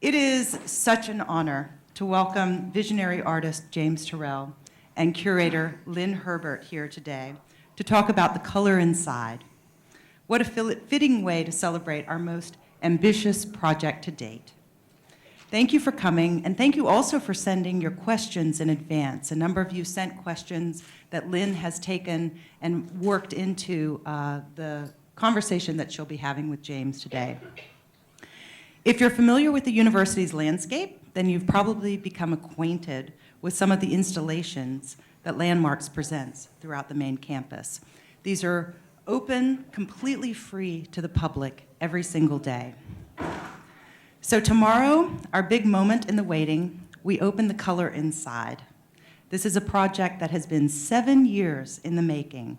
It is such an honor to welcome visionary artist James Turrell and curator Lynn Herbert here today to talk about the color inside. What a fitting way to celebrate our most ambitious project to date. Thank you for coming, and thank you also for sending your questions in advance. A number of you sent questions that Lynn has taken and worked into the conversation that she'll be having with James today. If you're familiar with the university's landscape, then you've probably become acquainted with some of the installations that Landmarks presents throughout the main campus. These are open, completely free to the public every single day. So tomorrow, our big moment in the waiting, we open the color inside. This is a project that has been 7 years in the making.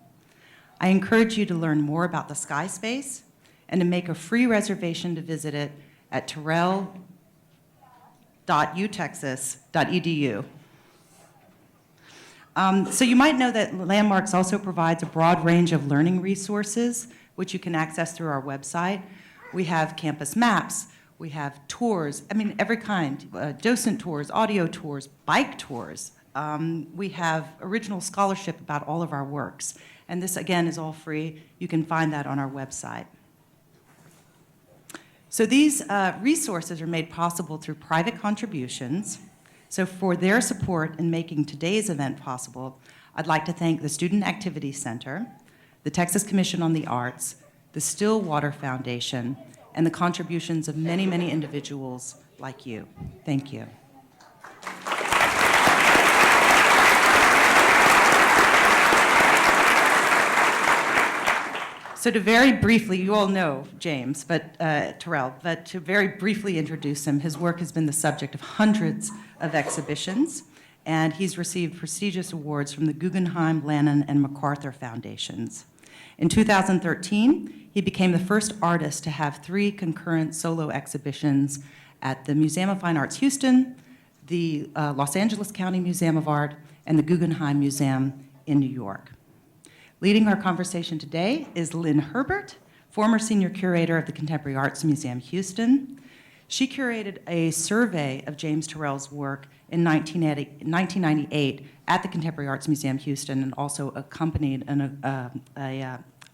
I encourage you to learn more about the Skyspace and to make a free reservation to visit it at turrell.utexas.edu. So you might know that Landmarks also provides a broad range of learning resources, which you can access through our website. We have campus maps, we have tours, every kind, docent tours, audio tours, bike tours. We have original scholarship about all of our works. And this, again, is all free. You can find that on our website. So these resources are made possible through private contributions. So for their support in making today's event possible, I'd like to thank the Student Activity Center, the Texas Commission on the Arts, the Stillwater Foundation, and the contributions of many, many individuals like you. Thank you. So to very briefly, you all know James Turrell, but to very briefly introduce him, his work has been the subject of hundreds of exhibitions, and he's received prestigious awards from the Guggenheim, Lannan, and MacArthur Foundations. In 2013, he became the first artist to have 3 concurrent solo exhibitions at the Museum of Fine Arts Houston, the Los Angeles County Museum of Art, and the Guggenheim Museum in New York. Leading our conversation today is Lynn Herbert, former senior curator of the Contemporary Arts Museum, Houston. She curated a survey of James Turrell's work in 1998 at the Contemporary Arts Museum, Houston, and also accompanied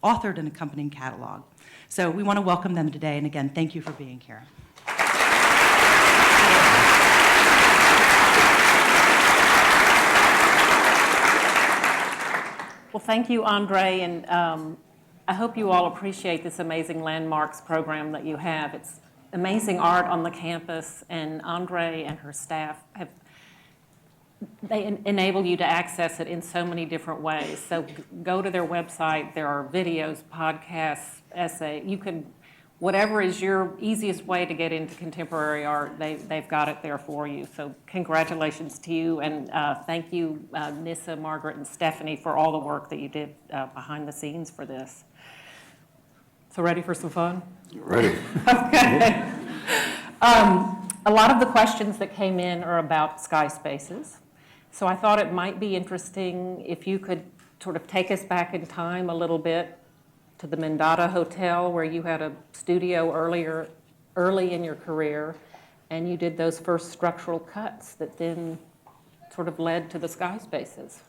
authored an accompanying catalog. So we want to welcome them today, and again, thank you for being here. Well, thank you, Andre, and I hope you all appreciate this amazing Landmarks program that you have. It's amazing art on the campus, and Andre and her staff they enable you to access it in so many different ways. So go to their website. There are videos, podcasts, essays. You can, whatever is your easiest way to get into contemporary art, they've got it there for you. So congratulations to you, and thank you, Nissa, Margaret, and Stephanie, for all the work that you did behind the scenes for this. So ready for some fun? Ready. Okay. A lot of the questions that came in are about sky spaces. So I thought it might be interesting if you could sort of take us back in time a little bit to the Mendota Hotel, where you had a studio early in your career, and you did those first structural cuts that then sort of led to the sky spaces.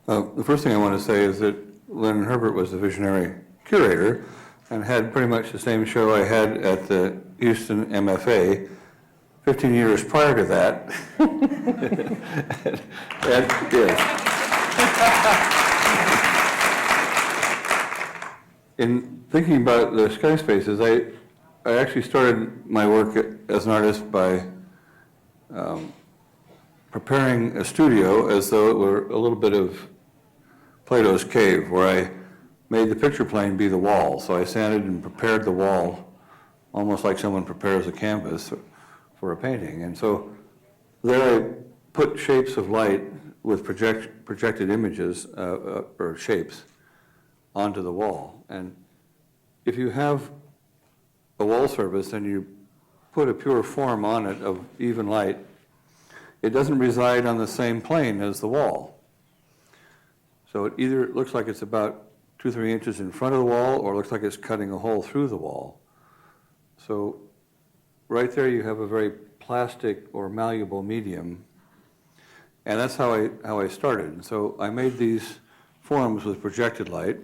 The first thing I want to say is that Lynn Herbert was a visionary curator and had pretty much the same show I had at the Houston MFA 15 years prior to that. Yes. In thinking about the sky spaces, I actually started my work as an artist by preparing a studio as though it were a little bit of Plato's cave, where I made the picture plane be the wall. So I sanded and prepared the wall almost like someone prepares a canvas for a painting. And so there I put shapes of light with projected images or shapes onto the wall. And if you have a wall surface and you put a pure form on it of even light, it doesn't reside on the same plane as the wall. So it either looks like it's about 2-3 inches in front of the wall, or it looks like it's cutting a hole through the wall. So right there you have a very plastic or malleable medium. And that's how I started. And so I made these forms with projected light.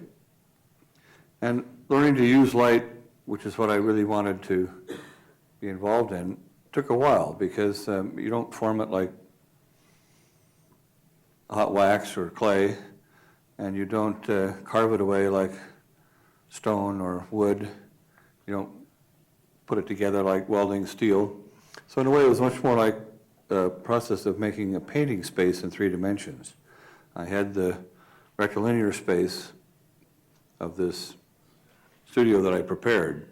And learning to use light, which is what I really wanted to be involved in, took a while because you don't form it like hot wax or clay, and you don't carve it away like stone or wood. You don't put it together like welding steel. So in a way, it was much more like a process of making a painting space in 3 dimensions. I had the rectilinear space of this studio that I prepared.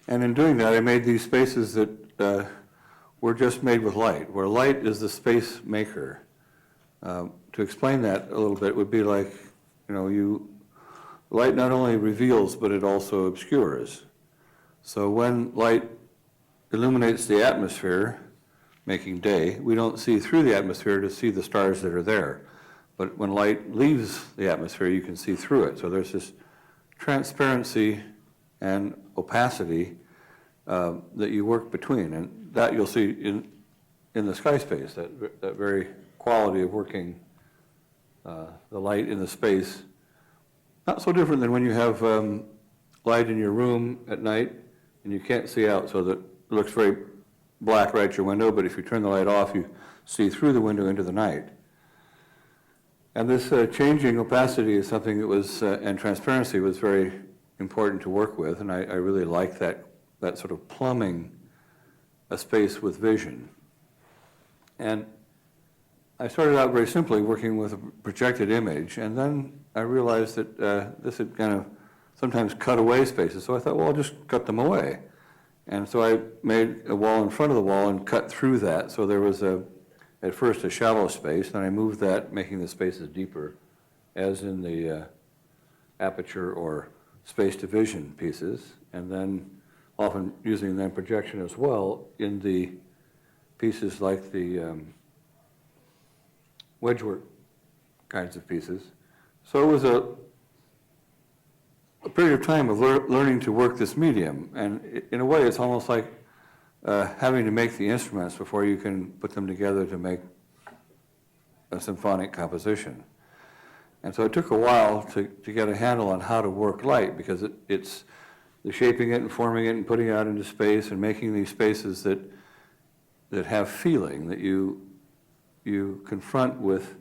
And in doing that, I made these spaces that were just made with light, where light is the space maker. To explain that a little bit would be like, light not only reveals, but it also obscures. So when light illuminates the atmosphere, making day, we don't see through the atmosphere to see the stars that are there. But when light leaves the atmosphere, you can see through it. So there's this transparency and opacity that you work between. And that you'll see in the Skyspace, that very quality of working the light in the space. Not so different than when you have light in your room at night and you can't see out, so that it looks very black right at your window, but if you turn the light off, you see through the window into the night. And this changing opacity is something that was, and transparency was very important to work with, and I really like that sort of plumbing a space with vision. And I started out very simply working with a projected image, and then I realized that this had kind of sometimes cut away spaces, so I thought, well, I'll just cut them away. And so I made a wall in front of the wall and cut through that, so there was at first a shallow space, then I moved that, making the spaces deeper, as in the aperture or space division pieces, and then often using then projection as well in the pieces like the wedgework kinds of pieces. So it was a period of time of learning to work this medium, and in a way it's almost like having to make the instruments before you can put them together to make a symphonic composition. And so it took a while to get a handle on how to work light, because it's the shaping it and forming it and putting it out into space and making these spaces that have feeling, that you confront with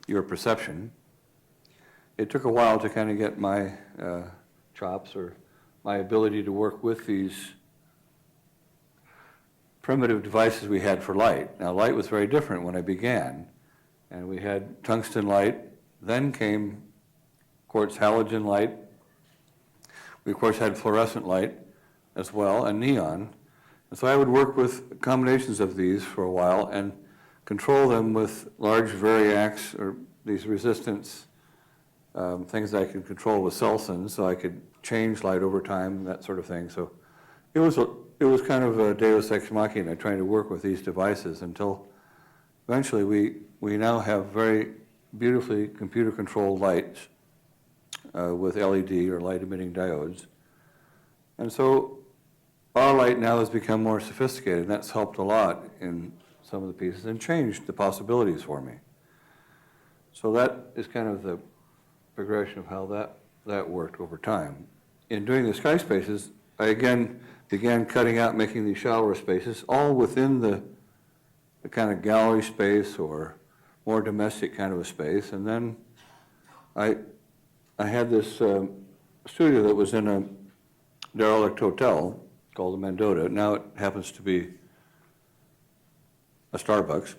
your perception. It took a while to kind of get my chops or my ability to work with these primitive devices we had for light. Now, light was very different when I began, and we had tungsten light, then came quartz halogen light. We, of course, had fluorescent light as well, and neon. And so I would work with combinations of these for a while and control them with large variacs or these resistance things that I could control with Selson, so I could change light over time, that sort of thing. So it was kind of a deus ex machina trying to work with these devices until eventually we now have very beautifully computer-controlled lights with LED or light-emitting diodes. And so our light now has become more sophisticated, and that's helped a lot in some of the pieces and changed the possibilities for me. So that is kind of the progression of how that worked over time. In doing the sky spaces, I again began cutting out, making these shallower spaces, all within the kind of gallery space or more domestic kind of a space. And then I had this studio that was in a derelict hotel called the Mendota. Now it happens to be a Starbucks.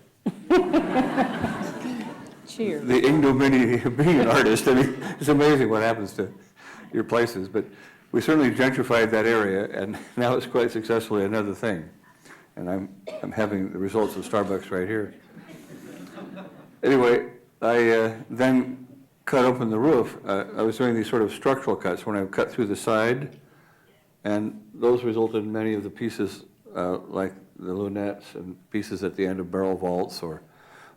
Cheers. The ignominy of being an artist, I mean, it's amazing what happens to your places, but we certainly gentrified that area, and now it's quite successfully another thing. And I'm having the results of Starbucks right here. Anyway, I then cut open the roof. I was doing these sort of structural cuts when I cut through the side, and those resulted in many of the pieces like the lunettes and pieces at the end of barrel vaults or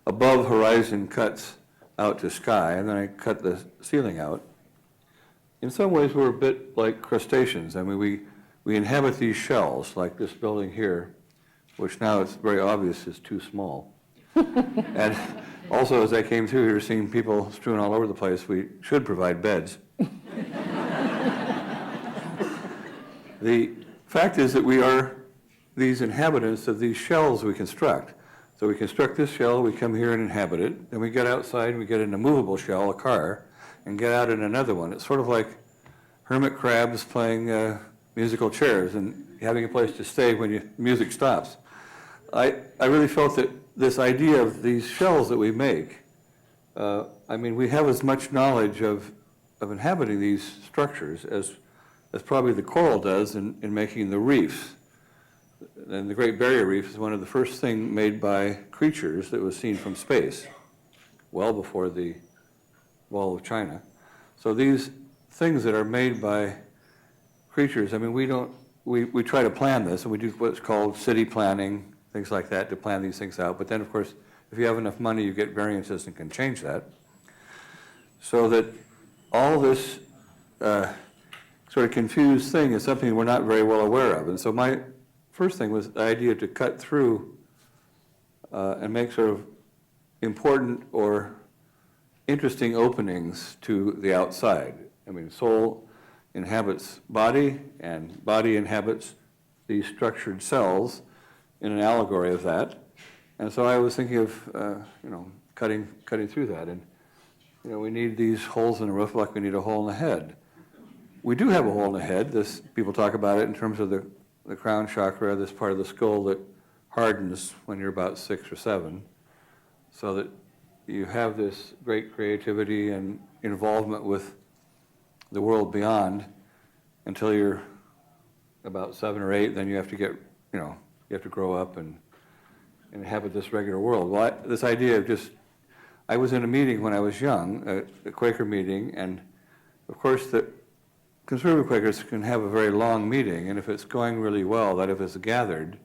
above horizon cuts out to sky, and then I cut the ceiling out. In some ways, we're a bit like crustaceans. I mean, we inhabit these shells, like this building here, which now it's very obvious is too small. And also, as I came through here, seeing people strewn all over the place, we should provide beds. The fact is that we are these inhabitants of these shells we construct. So we construct this shell, we come here and inhabit it, then we get outside, we get in a movable shell, a car, and get out in another one. It's sort of like hermit crabs playing musical chairs and having a place to stay when music stops. I really felt that this idea of these shells that we make, I mean, we have as much knowledge of inhabiting these structures as probably the coral does in making the reefs. And the Great Barrier Reef is one of the first things made by creatures that was seen from space, well before the Wall of China. So these things that are made by creatures, I mean, we try to plan this, and we do what's called city planning, things like that, to plan these things out. But then, of course, if you have enough money, you get variances and can change that. So that all this sort of confused thing is something we're not very well aware of. And so my first thing was the idea to cut through and make sort of important or interesting openings to the outside. I mean, soul inhabits body, and body inhabits these structured cells in an allegory of that. And so I was thinking of, cutting through that. And, we need these holes in the roof like we need a hole in the head. We do have a hole in the head. People talk about it in terms of the crown chakra, this part of the skull that hardens when you're about 6 or 7, so that you have this great creativity and involvement with the world beyond until you're about 7 or 8. Then you have to get, you have to grow up and inhabit this regular world. Well, this idea of I was in a meeting when I was young, a Quaker meeting, and of course the conservative Quakers can have a very long meeting, and if it's going really well, that if it's gathered,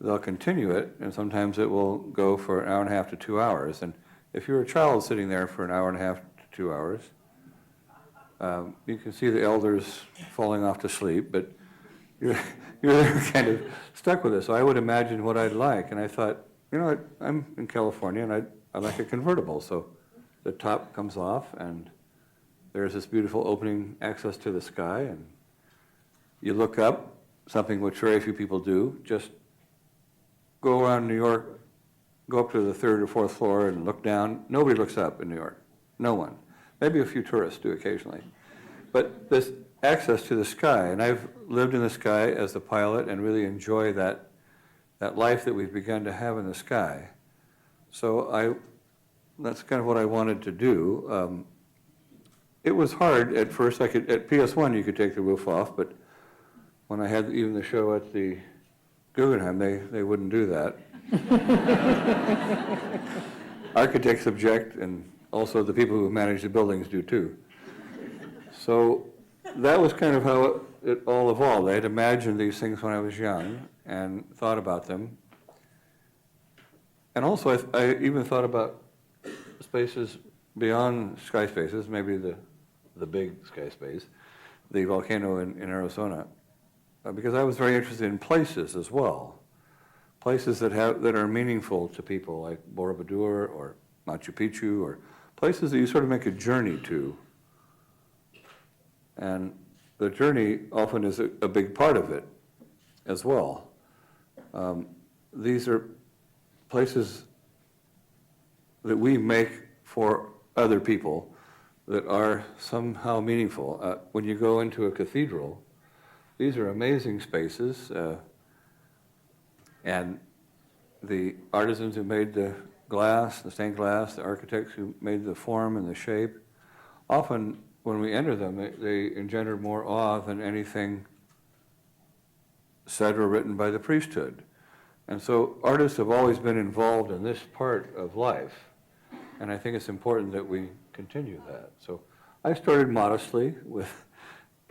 they'll continue it, and sometimes it will go for an hour and a half to 2 hours. And if you're a child sitting there for an hour and a half to 2 hours, you can see the elders falling off to sleep, but you're there kind of stuck with it. So I would imagine what I'd like, and I thought, I'm in California, and I like a convertible. So the top comes off, and there's this beautiful opening access to the sky, and you look up, something which very few people do, just go around New York, go up to the 3rd or 4th floor and look down. Nobody looks up in New York, no one. Maybe a few tourists do occasionally. But this access to the sky, and I've lived in the sky as the pilot and really enjoy that life that we've begun to have in the sky. So that's kind of what I wanted to do. It was hard at first. At PS1 you could take the roof off, but when I had even the show at the Guggenheim, they wouldn't do that. Architects object, and also the people who manage the buildings do too. So that was kind of how it all evolved. I had imagined these things when I was young and thought about them. And also I even thought about spaces beyond Skyspaces, maybe the big Skyspace, the volcano in Arizona, because I was very interested in places as well. Places that are meaningful to people, like Borobudur or Machu Picchu, or places that you sort of make a journey to. And the journey often is a big part of it as well. These are places that we make for other people that are somehow meaningful. When you go into a cathedral, these are amazing spaces, and the artisans who made the glass, the stained glass, the architects who made the form and the shape, often when we enter them, they engender more awe than anything said or written by the priesthood. And so artists have always been involved in this part of life, and I think it's important that we continue that. So I started modestly with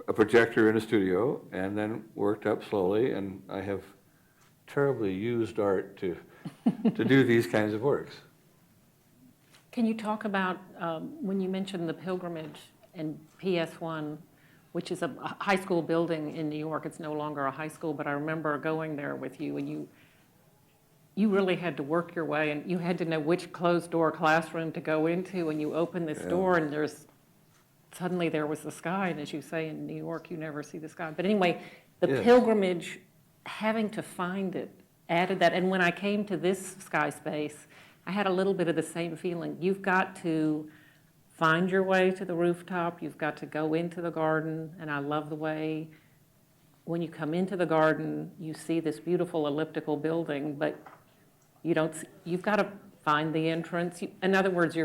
a projector in a studio, and then worked up slowly, and I have terribly used art to do these kinds of works. Can you talk about, when you mentioned the pilgrimage and PS1, which is a high school building in New York. It's no longer a high school, but I remember going there with you, and you really had to work your way, and you had to know which closed-door classroom to go into, and you open this door, and suddenly there was the sky, and as you say, in New York, you never see the sky. But anyway, the pilgrimage, having to find it, added that. And when I came to this Skyspace, I had a little bit of the same feeling. You've got to find your way to the rooftop. You've got to go into the garden. And I love the way when you come into the garden, you see this beautiful elliptical building, but you've got to find the entrance. In other words,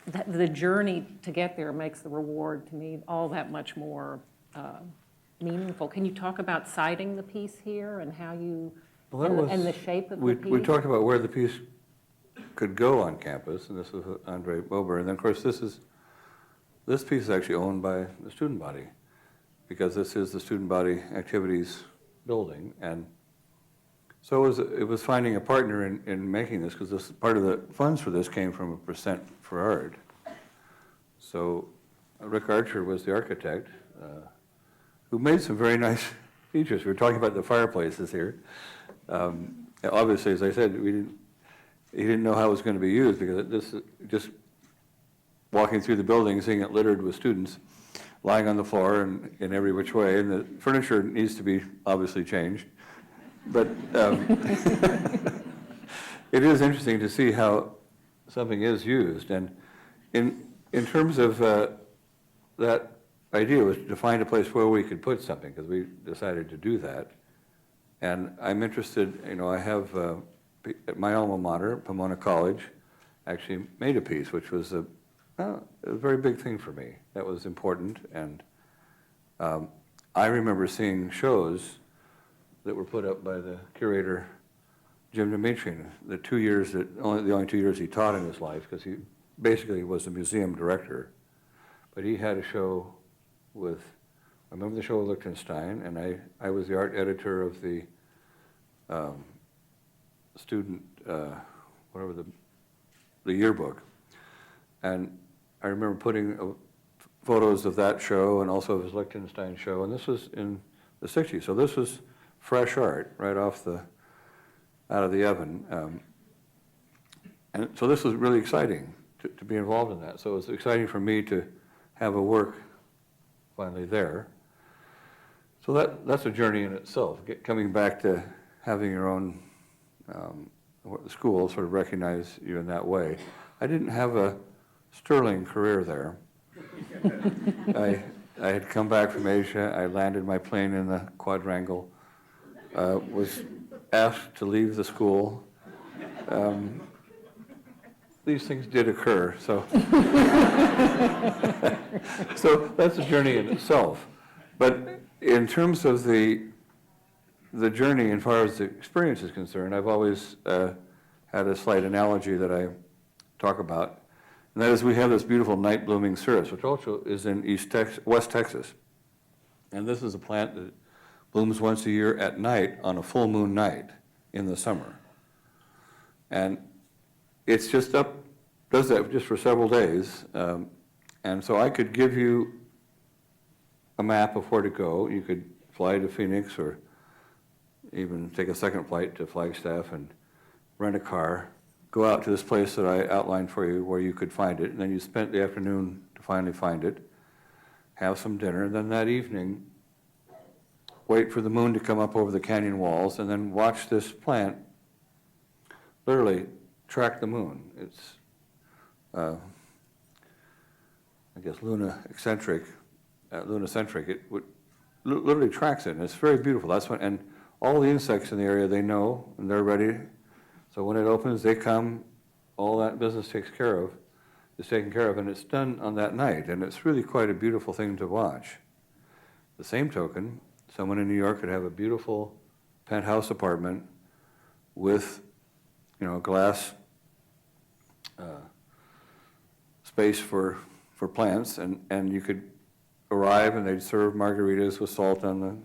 the journey to get there makes the reward, to me, all that much more meaningful. Can you talk about siting the piece here and how you, and the shape of the piece? We talked about where the piece could go on campus, and this was Andre Bober. And then, of course, this piece is actually owned by the student body, because this is the student body activities building. And so it was finding a partner in making this, because this part of the funds for this came from a percent for art. So Rick Archer was the architect, who made some very nice features. We were talking about the fireplaces here. Obviously, as I said, he didn't know how it was going to be used, because this just walking through the building, seeing it littered with students lying on the floor and in every which way, and the furniture needs to be obviously changed. But it is interesting to see how something is used. And in terms of that idea was to find a place where we could put something, because we decided to do that. And I'm interested, I have, at my alma mater, Pomona College, actually made a piece, which was a very big thing for me. That was important. And I remember seeing shows that were put up by the curator, Jim Dimitrian, the only 2 years he taught in his life, because he basically was a museum director. But he had a show I remember the show with Liechtenstein, and I was the art editor of the student, the yearbook. And I remember putting photos of that show and also of his Liechtenstein show, and this was in the 60s. So this was fresh art right out of the oven. And so this was really exciting to be involved in that. So it was exciting for me to have a work finally there. So that's a journey in itself, coming back to having your own school sort of recognize you in that way. I didn't have a sterling career there. I had come back from Asia. I landed my plane in the quadrangle, was asked to leave the school. These things did occur, so so that's a journey in itself. But in terms of the journey, as far as the experience is concerned, I've always had a slight analogy that I talk about, and that is we have this beautiful night blooming cerise, which also is in West Texas, and this is a plant that blooms once a year at night on a full moon night in the summer, and it's just does that just for several days. And so I could give you a map of where to go. You could fly to Phoenix or even take a second flight to Flagstaff and rent a car, go out to this place that I outlined for you where you could find it, and then you spent the afternoon to finally find it, have some dinner, and then that evening wait for the moon to come up over the canyon walls, and then watch this plant literally track the moon. It's, I guess, lunacentric. It literally tracks it, and it's very beautiful. That's when, and all the insects in the area, they know, and they're ready. So when it opens, they come. All that business is taken care of, and it's done on that night, and it's really quite a beautiful thing to watch. The same token, someone in New York could have a beautiful penthouse apartment with, glass space for plants, and you could arrive and they'd serve margaritas with salt on the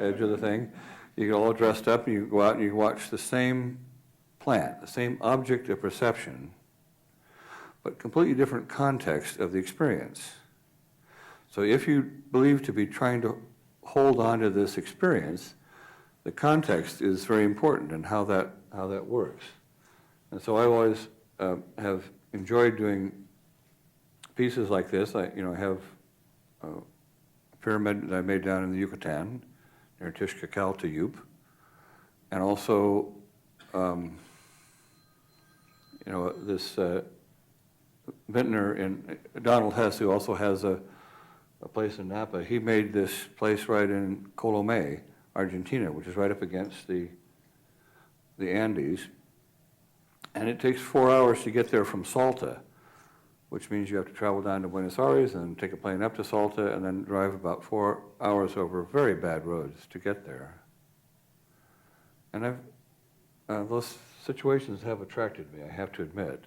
edge of the thing. You get all dressed up and you go out and you watch the same plant, the same object of perception, but completely different context of the experience. So if you believe to be trying to hold on to this experience, the context is very important and how that works. And so I always have enjoyed doing pieces like this. I have a pyramid that I made down in the Yucatan near Tishkakal-Tayup, and also this vintner in Donald Hess, who also has a place in Napa. He made this place right in Colomé, Argentina, which is right up against the Andes. And it takes 4 hours to get there from Salta, which means you have to travel down to Buenos Aires and take a plane up to Salta and then drive about 4 hours over very bad roads to get there. And those situations have attracted me, I have to admit.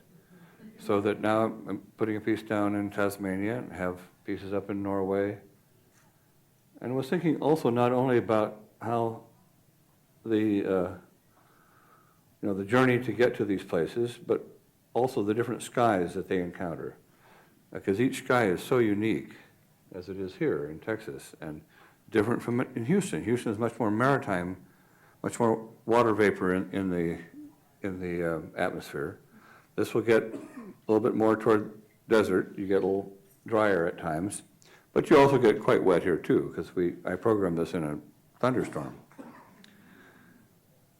So that now I'm putting a piece down in Tasmania and have pieces up in Norway. And I was thinking also not only about how the journey to get to these places, but also the different skies that they encounter. Because each sky is so unique, as it is here in Texas, and different from in Houston. Houston is much more maritime, much more water vapor in the atmosphere. This will get a little bit more toward desert. You get a little drier at times, but you also get quite wet here too, because I programmed this in a thunderstorm.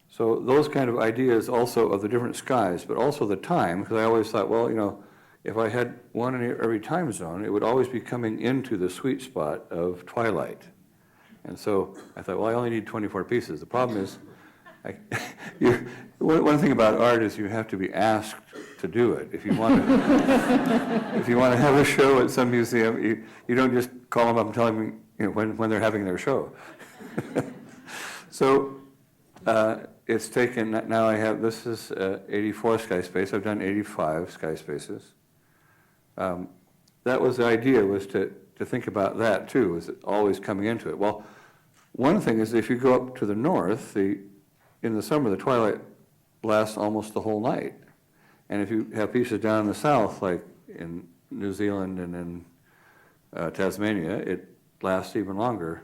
So those kind of ideas also of the different skies, but also the time, because I always thought, well, if I had one in every time zone, it would always be coming into the sweet spot of twilight. And so I thought, well, I only need 24 pieces. The problem is, one thing about art is you have to be asked to do it. If you want to have a show at some museum, you don't just call them up and tell them when they're having their show. So it's taken, now this is 84 Skyspace. I've done 85 Skyspaces. That was the idea, was to think about that too, was always coming into it. Well, one thing is if you go up to the north, in the summer, the twilight lasts almost the whole night. And if you have pieces down in the south, like in New Zealand and in Tasmania, it lasts even longer,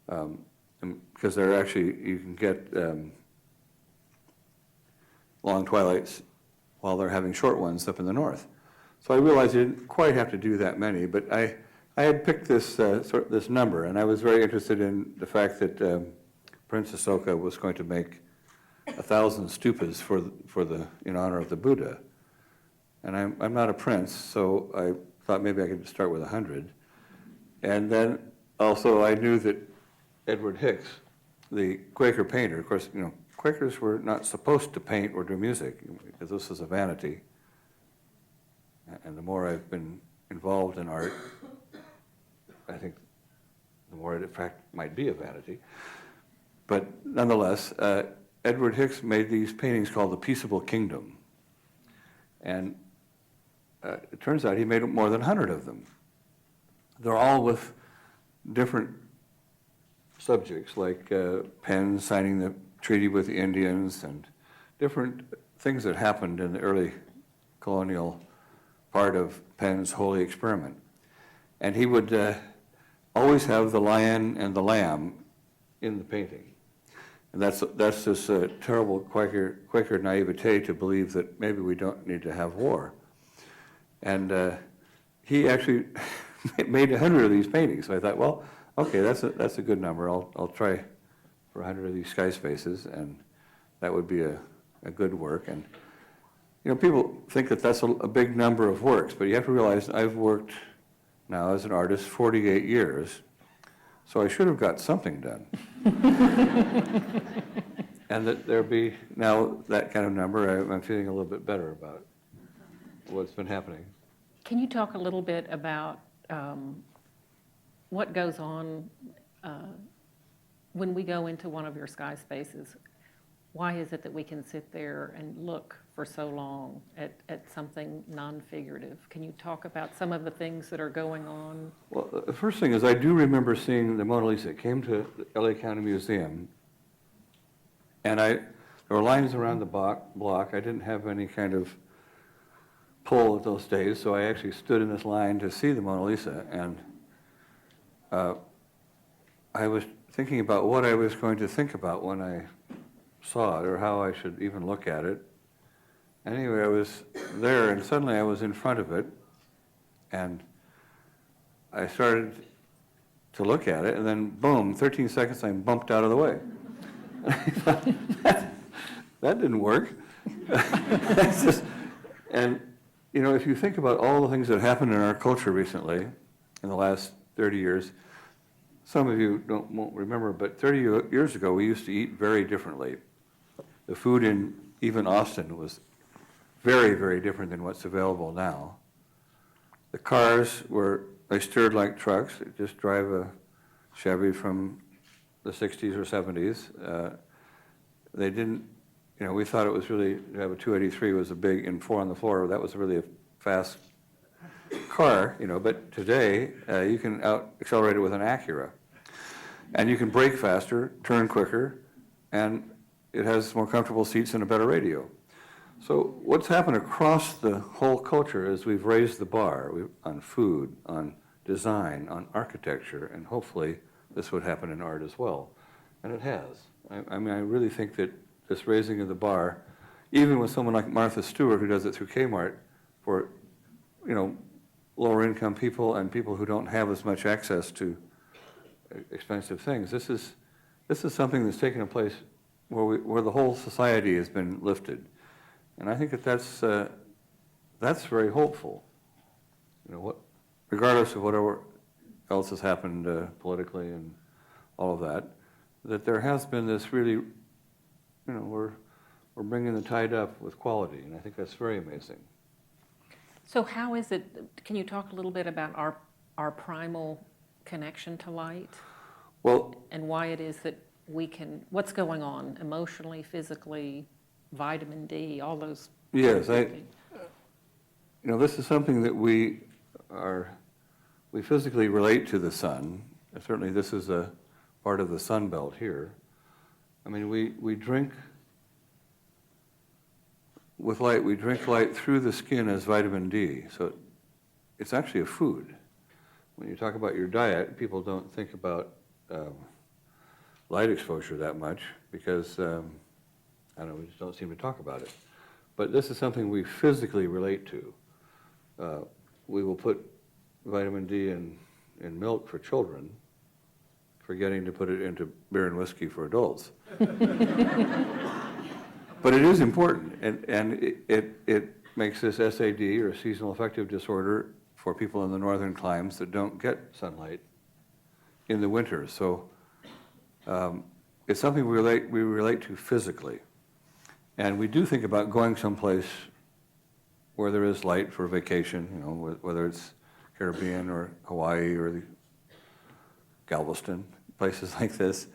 because you can get long twilights while they're having short ones up in the north. So I realized you didn't quite have to do that many, but I had picked this this number, and I was very interested in the fact that Prince Asoka was going to make 1,000 stupas in honor of the Buddha. And I'm not a prince, so I thought maybe I could start with 100. And then also I knew that Edward Hicks, the Quaker painter, of course, Quakers were not supposed to paint or do music, because this was a vanity. And the more I've been involved in art, I think the more it in fact might be a vanity. But nonetheless, Edward Hicks made these paintings called The Peaceable Kingdom. And it turns out he made more than 100 of them. They're all with different subjects, like Penn signing the treaty with the Indians and different things that happened in the early colonial part of Penn's holy experiment. And he would always have the lion and the lamb in the painting. And that's this terrible Quaker naivete to believe that maybe we don't need to have war. And he actually made 100 of these paintings. So I thought, well, okay, that's a good number. I'll try for 100 of these Skyspaces, and that would be a good work. And people think that that's a big number of works, but you have to realize I've worked now as an artist 48 years, so I should have got something done. And that there be now that kind of number, I'm feeling a little bit better about what's been happening. Can you talk a little bit about what goes on when we go into one of your Skyspaces? Why is it that we can sit there and look for so long at something non-figurative? Can you talk about some of the things that are going on? Well, the first thing is I do remember seeing the Mona Lisa. It came to the LA County Museum, and there were lines around the block. I didn't have any kind of pull at those days, so I actually stood in this line to see the Mona Lisa, and I was thinking about what I was going to think about when I saw it, or how I should even look at it. Anyway, I was there, and suddenly I was in front of it, and I started to look at it, and then boom, 13 seconds, I bumped out of the way. That didn't work. And, you know, if you think about all the things that happened in our culture recently, in the last 30 years, some of you won't remember, but 30 years ago, we used to eat very differently. The food in even Austin was very, very different than what's available now. The cars they stirred like trucks. Just drive a Chevy from the 60s or 70s. They didn't, you know, we thought it was really, to have a 283 was a big, and 4 on the floor, that was really a fast car, you know, but today you can out-accelerate it with an Acura. And you can brake faster, turn quicker, and it has more comfortable seats and a better radio. So what's happened across the whole culture is we've raised the bar on food, on design, on architecture, and hopefully this would happen in art as well. And it has. I mean, I really think that this raising of the bar, even with someone like Martha Stewart, who does it through Kmart, for, you know, lower income people and people who don't have as much access to expensive things, this is something that's taken place where the whole society has been lifted. And I think that's very hopeful. You know, regardless of whatever else has happened politically and all of that there has been this really, you know, we're bringing the tide up with quality, and I think that's very amazing. So how is it, can you talk a little bit about our primal connection to light? Well, and why it is that what's going on emotionally, physically, vitamin D, all those. yes, you know, this is something that we physically relate to the sun. Certainly this is a part of the sun belt here. I mean, we drink with light, we drink light through the skin as vitamin D. So it's actually a food. When you talk about your diet, people don't think about light exposure that much because, I don't know, we just don't seem to talk about it. But this is something we physically relate to. We will put vitamin D in milk for children, forgetting to put it into beer and whiskey for adults. But it is important, and it makes this SAD, or seasonal affective disorder, for people in the northern climes that don't get sunlight in the winter. So it's something we relate to physically. And we do think about going someplace where there is light for vacation, you know, whether it's Caribbean or Hawaii or the Galveston, places like this.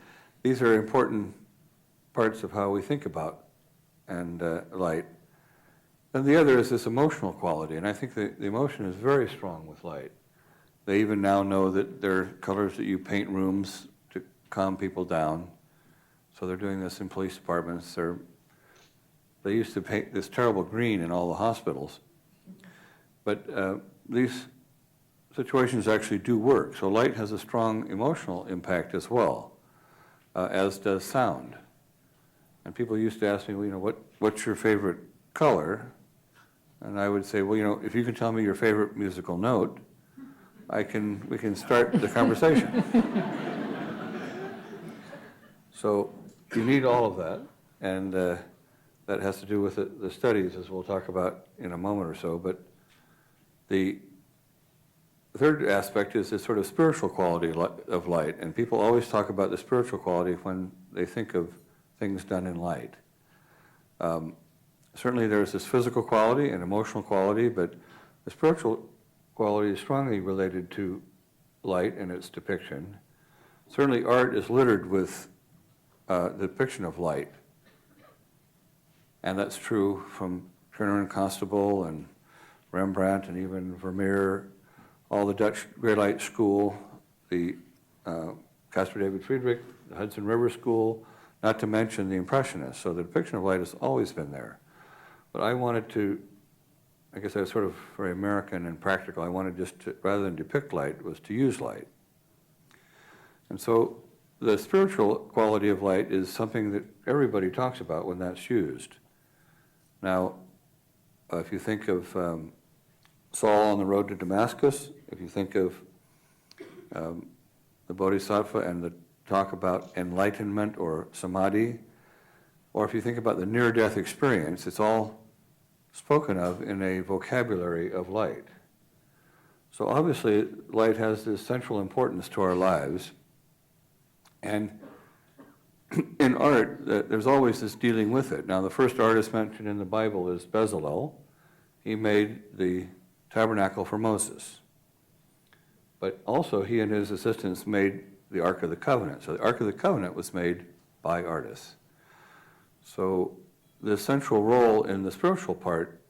These are important parts of how we think about and light. And the other is this emotional quality, and I think the emotion is very strong with light. They even now know that there are colors that you paint rooms to calm people down. So they're doing this in police departments. They used to paint this terrible green in all the hospitals. But these situations actually do work. So light has a strong emotional impact as well, as does sound. And people used to ask me, well, you know, what's your favorite color? And I would say, well, you know, if you can tell me your favorite musical note, we can start the conversation. So you need all of that, and that has to do with the studies, as we'll talk about in a moment or so. But the third aspect is this sort of spiritual quality of light, and people always talk about the spiritual quality when they think of things done in light. Certainly there's this physical quality and emotional quality, but the spiritual quality is strongly related to light and its depiction. Certainly art is littered with the depiction of light, and that's true from Turner and Constable and Rembrandt and even Vermeer, all the Dutch Grey Light School, the Caspar David Friedrich, the Hudson River School, not to mention the Impressionists. So the depiction of light has always been there. But I wanted to, I guess I was sort of very American and practical. I wanted just to, rather than depict light, was to use light. And so the spiritual quality of light is something that everybody talks about when that's used. Now, if you think of Saul on the road to Damascus, if you think of the Bodhisattva and the talk about enlightenment or samadhi, or if you think about the near-death experience, it's all spoken of in a vocabulary of light. So obviously, light has this central importance to our lives. And in art, there's always this dealing with it. Now, the first artist mentioned in the Bible is Bezalel. He made the tabernacle for Moses. But also, he and his assistants made the Ark of the Covenant. So the Ark of the Covenant was made by artists. So the central role in the spiritual part,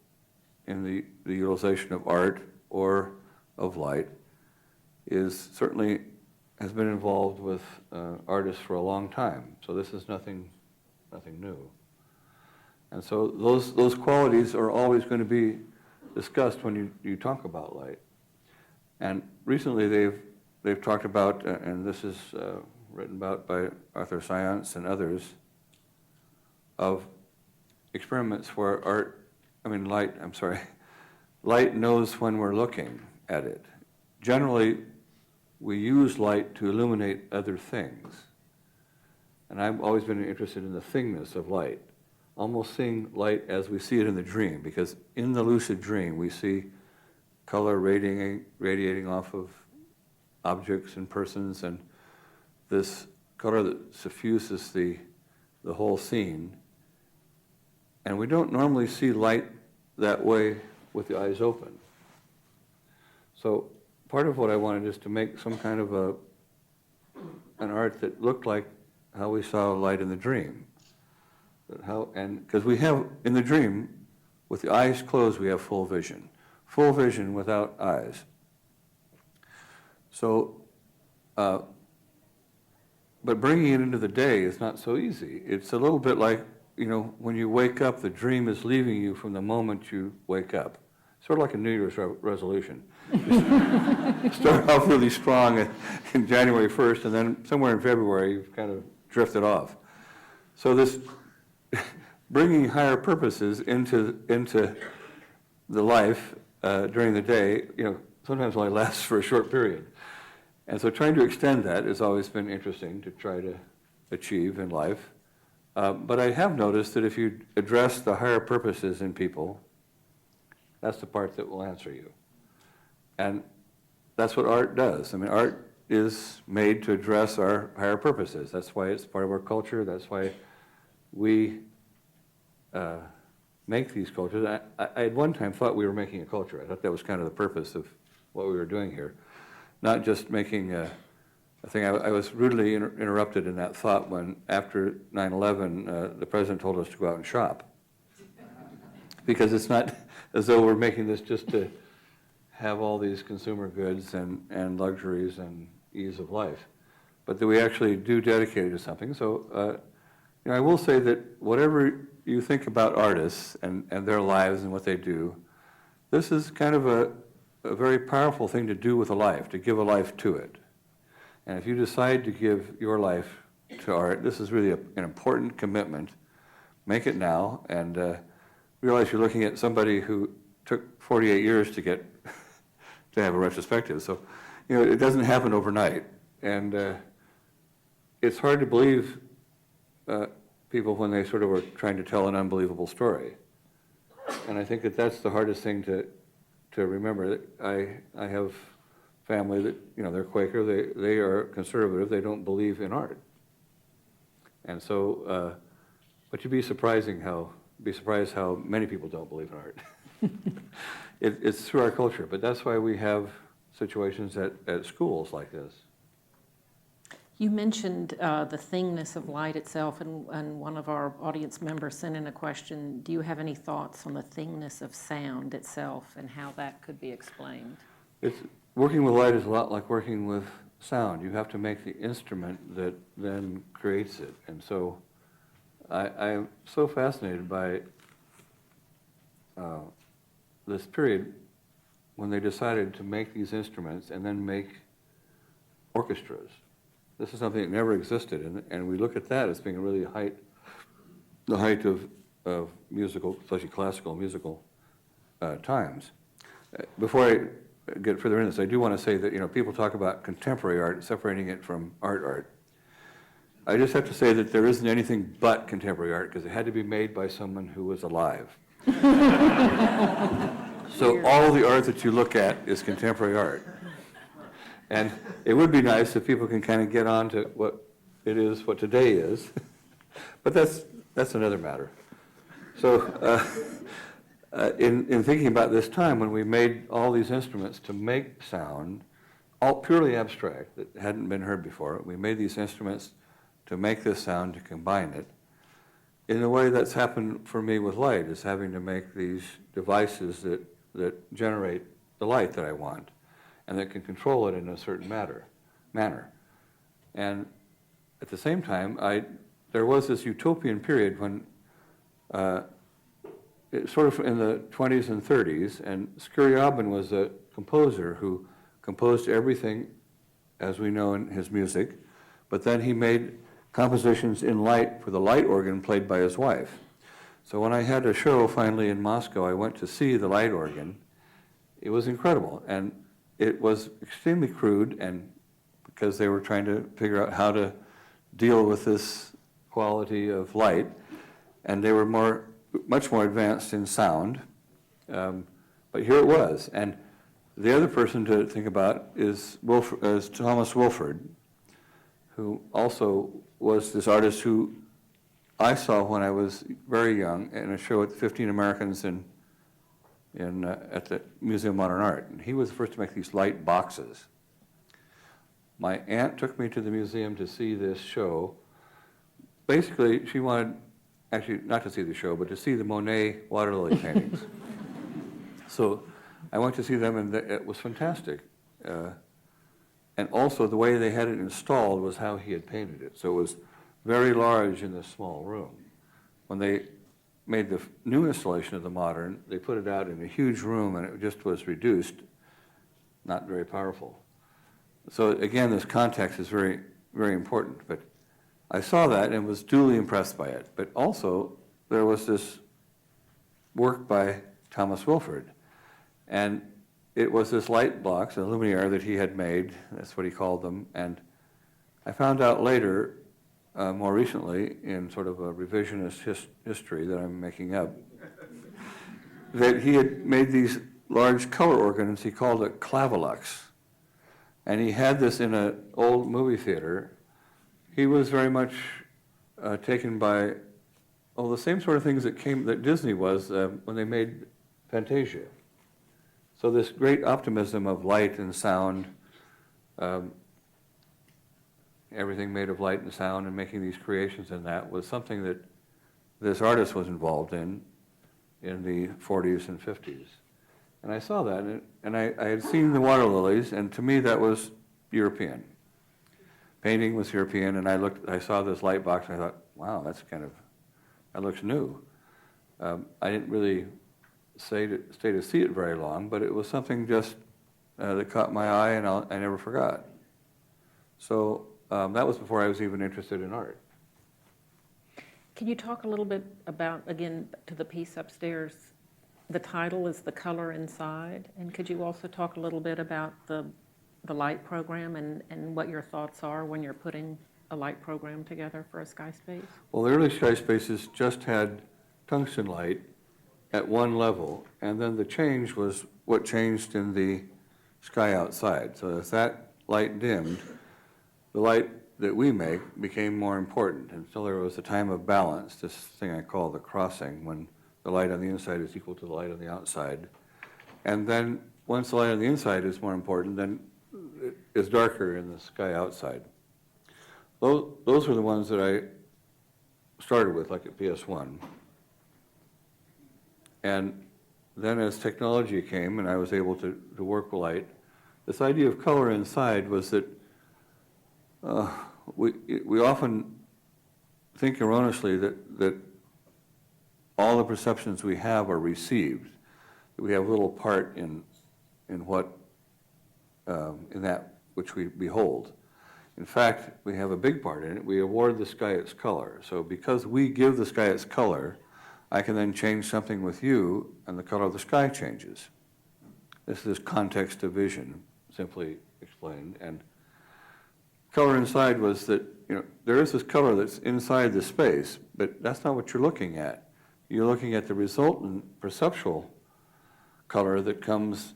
in the utilization of art or of light, is certainly has been involved with artists for a long time. So this is nothing new. And so those qualities are always going to be discussed when you talk about light. And recently they've talked about, and this is written about by Arthur Science and others, of experiments where light knows when we're looking at it. Generally, we use light to illuminate other things. And I've always been interested in the thingness of light, almost seeing light as we see it in the dream, because in the lucid dream we see color radiating off of objects and persons, and this color that suffuses the whole scene. And we don't normally see light that way with the eyes open. So part of what I wanted is to make some kind of an art that looked like how we saw light in the dream. Because we have, in the dream, with the eyes closed, we have full vision. Full vision without eyes. So, but bringing it into the day is not so easy. It's a little bit like, when you wake up, the dream is leaving you from the moment you wake up. Sort of like a New Year's resolution. Start off really strong in January 1st, and then somewhere in February, you've kind of drifted off. So this bringing higher purposes into the life during the day, sometimes only lasts for a short period. And so trying to extend that has always been interesting to try to achieve in life. But I have noticed that if you address the higher purposes in people, that's the part that will answer you. And that's what art does. Art is made to address our higher purposes. That's why it's part of our culture. That's why we make these cultures. I at one time thought we were making a culture. I thought that was kind of the purpose of what we were doing here. Not just making a thing. I was rudely interrupted in that thought when, after 9/11, the president told us to go out and shop. Because it's not as though we're making this just to have all these consumer goods and luxuries and ease of life, but that we actually do dedicate it to something. So I will say that whatever you think about artists and their lives and what they do, this is kind of a very powerful thing to do with a life, to give a life to it. And if you decide to give your life to art, this is really an important commitment. Make it now, and realize you're looking at somebody who took 48 years to get to have a retrospective. So, it doesn't happen overnight, and it's hard to believe people when they sort of are trying to tell an unbelievable story. And I think that that's the hardest thing to remember. I have family that, they're Quaker, they are conservative, they don't believe in art. And so, but you'd be surprised how many people don't believe in art. It's through our culture, but that's why we have situations at schools like this. You mentioned the thingness of light itself, and one of our audience members sent in a question. Do you have any thoughts on the thingness of sound itself and how that could be explained? Working with light is a lot like working with sound. You have to make the instrument that then creates it. And so I'm so fascinated by this period when they decided to make these instruments and then make orchestras. This is something that never existed, and we look at that as being really the height of musical, especially classical musical times. Before I get further into this, I do want to say that, people talk about contemporary art, separating it from art. I just have to say that there isn't anything but contemporary art, because it had to be made by someone who was alive. So all the art that you look at is contemporary art. And it would be nice if people can kind of get on to what it is, what today is. But that's another matter. So in thinking about this time when we made all these instruments to make sound, all purely abstract, that hadn't been heard before, we made these instruments to make this sound, to combine it. In a way that's happened for me with light, is having to make these devices that generate the light that I want, and that can control it in a certain manner. And at the same time, there was this utopian period when, it sort of in the 20s and 30s, and Scriabin was a composer who composed everything as we know in his music, but then he made compositions in light for the light organ played by his wife. So when I had a show finally in Moscow, I went to see the light organ. It was incredible, and it was extremely crude, and because they were trying to figure out how to deal with this quality of light, and they were much more advanced in sound, but here it was. And the other person to think about is Thomas Wilford, who also was this artist who I saw when I was very young in a show at the 15 Americans at the Museum of Modern Art. And he was the first to make these light boxes. My aunt took me to the museum to see this show. Basically, she wanted, actually not to see the show, but to see the Monet water lily paintings. So I went to see them, and it was fantastic. And also the way they had it installed was how he had painted it. So it was very large in this small room. When they made the new installation of the modern, they put it out in a huge room, and it just was reduced, not very powerful. So again, this context is very, very important. But I saw that and was duly impressed by it. But also, there was this work by Thomas Wilford. And it was this light box, a luminaire that he had made, that's what he called them. And I found out later, more recently, in sort of a revisionist history that I'm making up, that he had made these large color organs. He called it Clavilux. And he had this in an old movie theater. He was very much taken by, the same sort of things that Disney was when they made Fantasia. So this great optimism of light and sound, everything made of light and sound, and making these creations in that was something that this artist was involved in the 40s and 50s. And I saw that, and I had seen the water lilies, and to me that was European. Painting was European, and I saw this light box, and I thought, wow, that looks new. I didn't really stay to see it very long, but it was something just that caught my eye, and I never forgot. So that was before I was even interested in art. Can you talk a little bit about, again, to the piece upstairs, the title is The Color Inside, and could you also talk a little bit about the light program and what your thoughts are when you're putting a light program together for a Skyspace? Well, the early Skyspaces just had tungsten light at one level, and then the change was what changed in the sky outside. So as that light dimmed, the light that we make became more important until there was a time of balance, this thing I call the crossing, when the light on the inside is equal to the light on the outside. And then once the light on the inside is more important, then it is darker in the sky outside. Those were the ones that I started with, like at PS1. And then as technology came and I was able to work with light, this idea of color inside was that we often think erroneously that all the perceptions we have are received, that we have little part in what in that which we behold. In fact, we have a big part in it. We award the sky its color. So because we give the sky its color, I can then change something with you, and the color of the sky changes. This is context of vision, simply explained. And color inside was that, there is this color that's inside the space, but that's not what you're looking at. You're looking at the resultant perceptual color that comes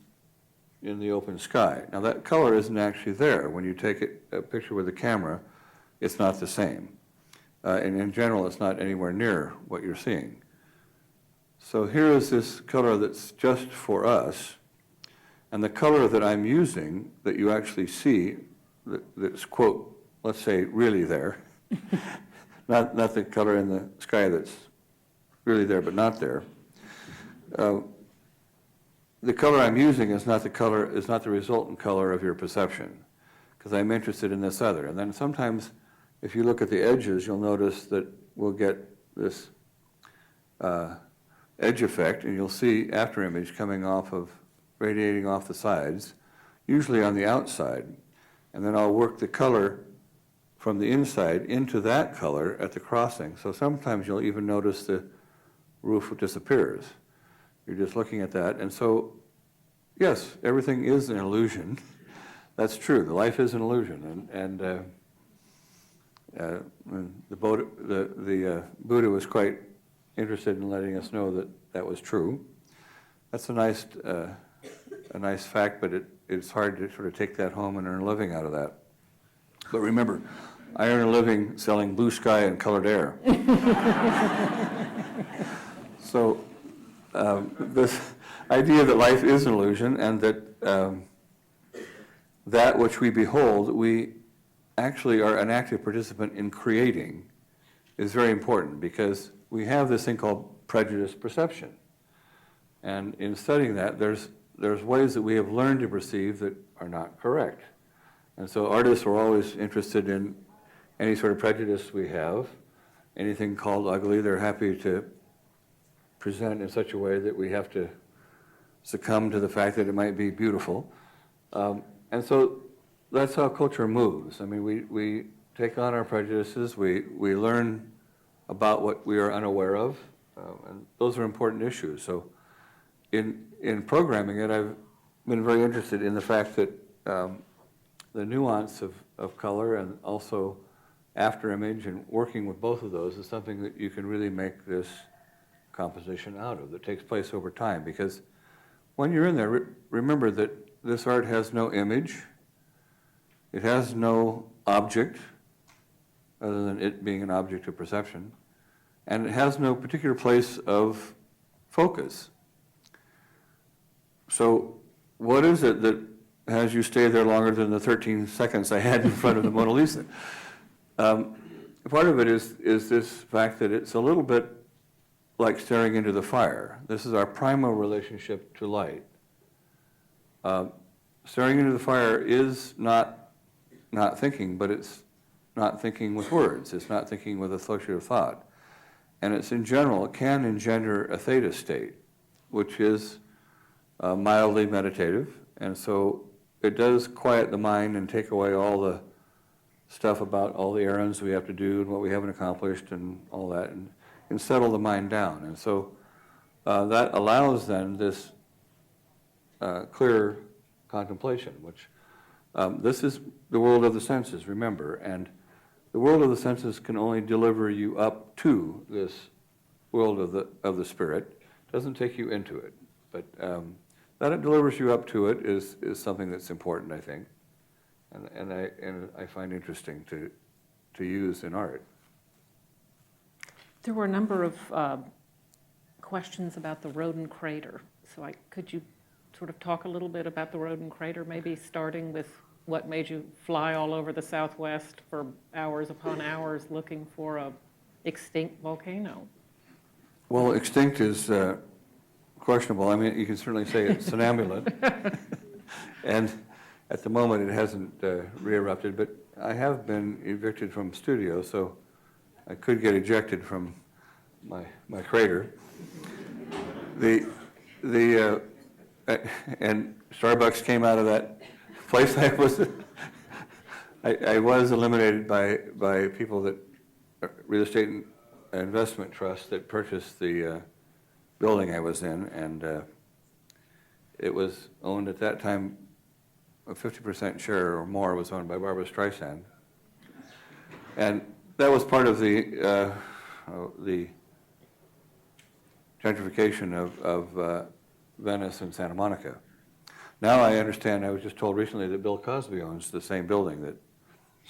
in the open sky. Now that color isn't actually there. When you take a picture with a camera, it's not the same. And in general, it's not anywhere near what you're seeing. So here is this color that's just for us, and the color that I'm using that you actually see, that's, quote, let's say really there, not the color in the sky that's really there but not there. The color I'm using is not the resultant color of your perception, because I'm interested in this other. And then sometimes, if you look at the edges, you'll notice that we'll get this edge effect, and you'll see after image coming off of, radiating off the sides, usually on the outside. And then I'll work the color from the inside into that color at the crossing. So sometimes you'll even notice the roof disappears. You're just looking at that. And so, yes, everything is an illusion. That's true. The life is an illusion. And the Buddha was quite interested in letting us know that that was true. That's a nice fact, but it's hard to sort of take that home and earn a living out of that. But remember, I earn a living selling blue sky and colored air. So this idea that life is an illusion, and that that which we behold, we actually are an active participant in creating, is very important, because we have this thing called prejudice perception. And in studying that, there's ways that we have learned to perceive that are not correct. And so artists are always interested in any sort of prejudice we have. Anything called ugly, they're happy to present in such a way that we have to succumb to the fact that it might be beautiful. And so that's how culture moves. I mean, we take on our prejudices, we learn about what we are unaware of, and those are important issues. So in programming it, I've been very interested in the fact that the nuance of color and also after image and working with both of those is something that you can really make this composition out of, that takes place over time. Because when you're in there, remember that this art has no image, it has no object, other than it being an object of perception, and it has no particular place of focus. So what is it that has you stay there longer than the 13 seconds I had in front of the Mona Lisa? Part of it is this fact that it's a little bit like staring into the fire. This is our primal relationship to light. Staring into the fire is not thinking, but it's not thinking with words. It's not thinking with associative thought. And it's in general, it can engender a theta state, which is mildly meditative. And so it does quiet the mind and take away all the stuff about all the errands we have to do and what we haven't accomplished and all that, and settle the mind down. And so that allows then this clear contemplation, which this is the world of the senses, remember, and the world of the senses can only deliver you up to this world of the spirit. It doesn't take you into it, but that it delivers you up to it is something that's important, I think, and I find interesting to use in art. There were a number of questions about the Roden Crater. So could you sort of talk a little bit about the Roden Crater, maybe starting with what made you fly all over the Southwest for hours upon hours looking for a extinct volcano? Well, extinct is questionable. I mean, you can certainly say it's somnambulent. And at the moment, it hasn't re-erupted, but I have been evicted from studio, so I could get ejected from my crater. And Starbucks came out of that place I was I was eliminated by people that, real estate and investment trust that purchased the building I was in, and it was owned at that time, a 50% share or more was owned by Barbara Streisand. And that was part of the gentrification of Venice and Santa Monica. Now I understand, I was just told recently that Bill Cosby owns the same building that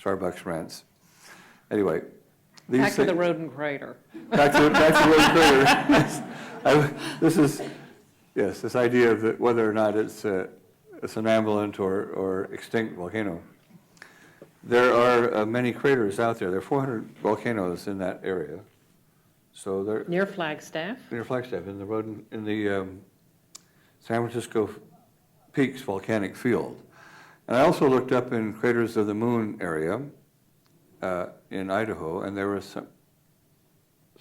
Starbucks rents. Anyway. Back to the Roden Crater. Back to the Roden Crater. This is, yes, this idea of whether or not it's a somnambulant or extinct volcano. There are many craters out there. There are 400 volcanoes in that area. So they're Near Flagstaff? Near Flagstaff, in the San Francisco Peaks volcanic field. And I also looked up in craters of the moon area in Idaho, and there were some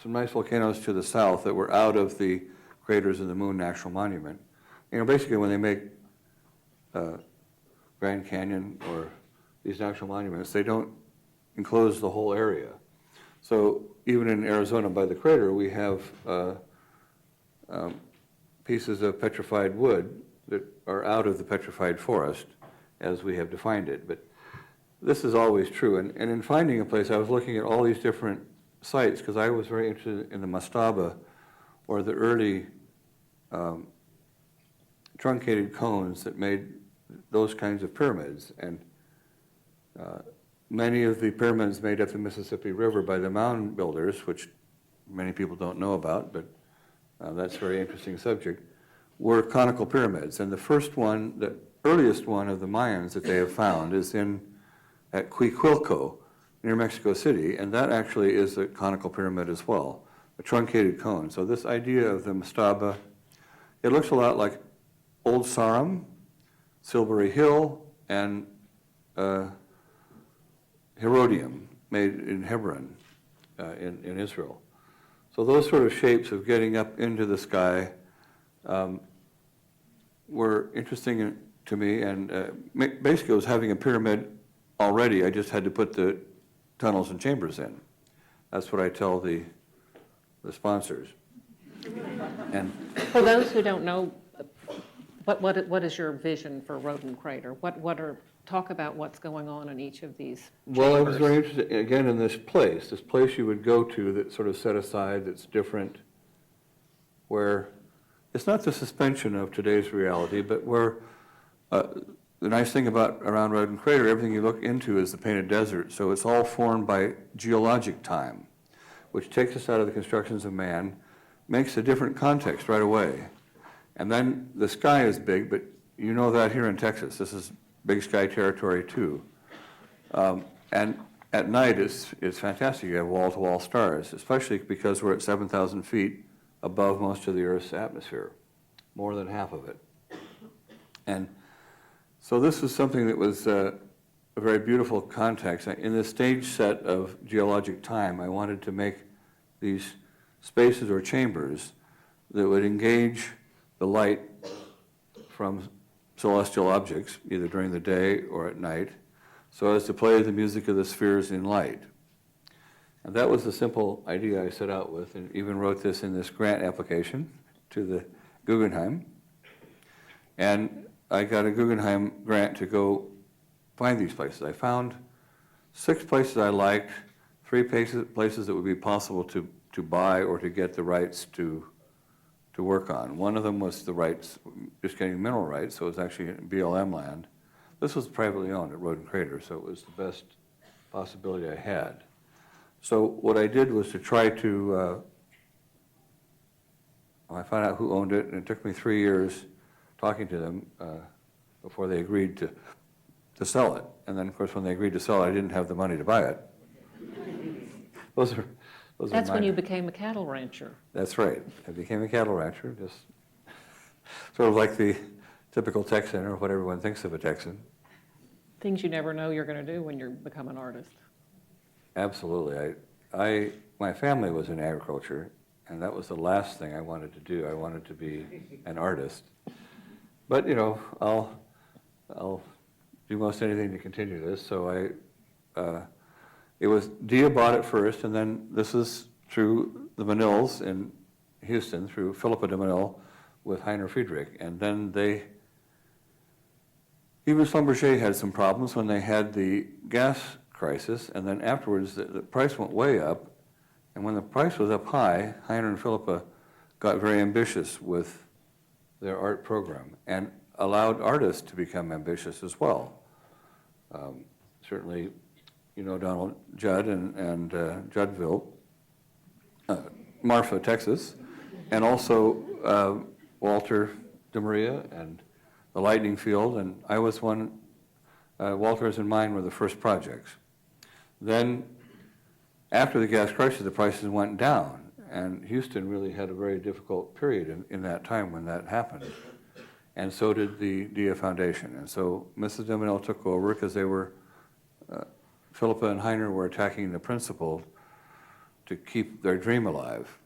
nice volcanoes to the south that were out of the craters of the Moon National Monument. You know, basically when they make Grand Canyon or these national monuments, they don't enclose the whole area. So even in Arizona by the crater, we have pieces of petrified wood that are out of the petrified forest as we have defined it. But this is always true. And in finding a place, I was looking at all these different sites because I was very interested in the mastaba, or the early truncated cones that made those kinds of pyramids. And many of the pyramids made up the Mississippi River by the mound builders, which many people don't know about, but that's a very interesting subject, were conical pyramids. And the first one, the earliest one of the Mayans that they have found is at Cuicuilco, near Mexico City, and that actually is a conical pyramid as well, a truncated cone. So this idea of the mastaba, it looks a lot like Old Sarum, Silbury Hill, and Herodium, made in Hebron in Israel. So those sort of shapes of getting up into the sky were interesting to me, and basically it was having a pyramid already. I just had to put the tunnels and chambers in. That's what I tell the sponsors. And For those who don't know, what is your vision for Roden Crater? Talk about what's going on in each of these chambers. Well, I was very interested, again, in this place you would go to that's sort of set aside, that's different, where it's not the suspension of today's reality, but where the nice thing around Roden Crater, everything you look into is the painted desert, so it's all formed by geologic time, which takes us out of the constructions of man, makes a different context right away. And then the sky is big, but you know that here in Texas, this is big sky territory too. And at night it's fantastic. You have wall-to-wall stars, especially because we're at 7,000 feet above most of the Earth's atmosphere, more than half of it. And so this was something that was a very beautiful context. In the stage set of geologic time, I wanted to make these spaces or chambers that would engage the light from celestial objects, either during the day or at night, so as to play the music of the spheres in light. And that was the simple idea I set out with, and even wrote this in this grant application to the Guggenheim. And I got a Guggenheim grant to go find these places. I found 6 places I liked, 3 places that would be possible to buy or to get the rights to work on. One of them was the rights, just getting mineral rights, so it was actually BLM land. This was privately owned at Roden Crater, so it was the best possibility I had. So what I did was to try to, I found out who owned it, and it took me 3 years talking to them before they agreed to sell it. And then, of course, when they agreed to sell it, I didn't have the money to buy it. That's when you became a cattle rancher. That's right. I became a cattle rancher, just sort of like the typical Texan, or what everyone thinks of a Texan. Things you never know you're going to do when you become an artist. Absolutely. My family was in agriculture, and that was the last thing I wanted to do. I wanted to be an artist. But, you know, I'll do most anything to continue this, so I it was, Dia bought it first, and then this is through the Manils in Houston, through Philippa de Manil with Heiner Friedrich. And then even Schlumberger had some problems when they had the gas crisis, and then afterwards the price went way up. And when the price was up high, Heiner and Philippa got very ambitious with their art program and allowed artists to become ambitious as well. Certainly, you know, Donald Judd and Juddville, Marfa, Texas, and also Walter de Maria and the Lightning Field, and I was one, Walter's and mine were the first projects. Then, after the gas crisis, the prices went down, and Houston really had a very difficult period in that time when that happened. And so did the Dia Foundation. And so Mrs. de Manil took over because they were, Philippa and Heiner were attacking the principle to keep their dream alive.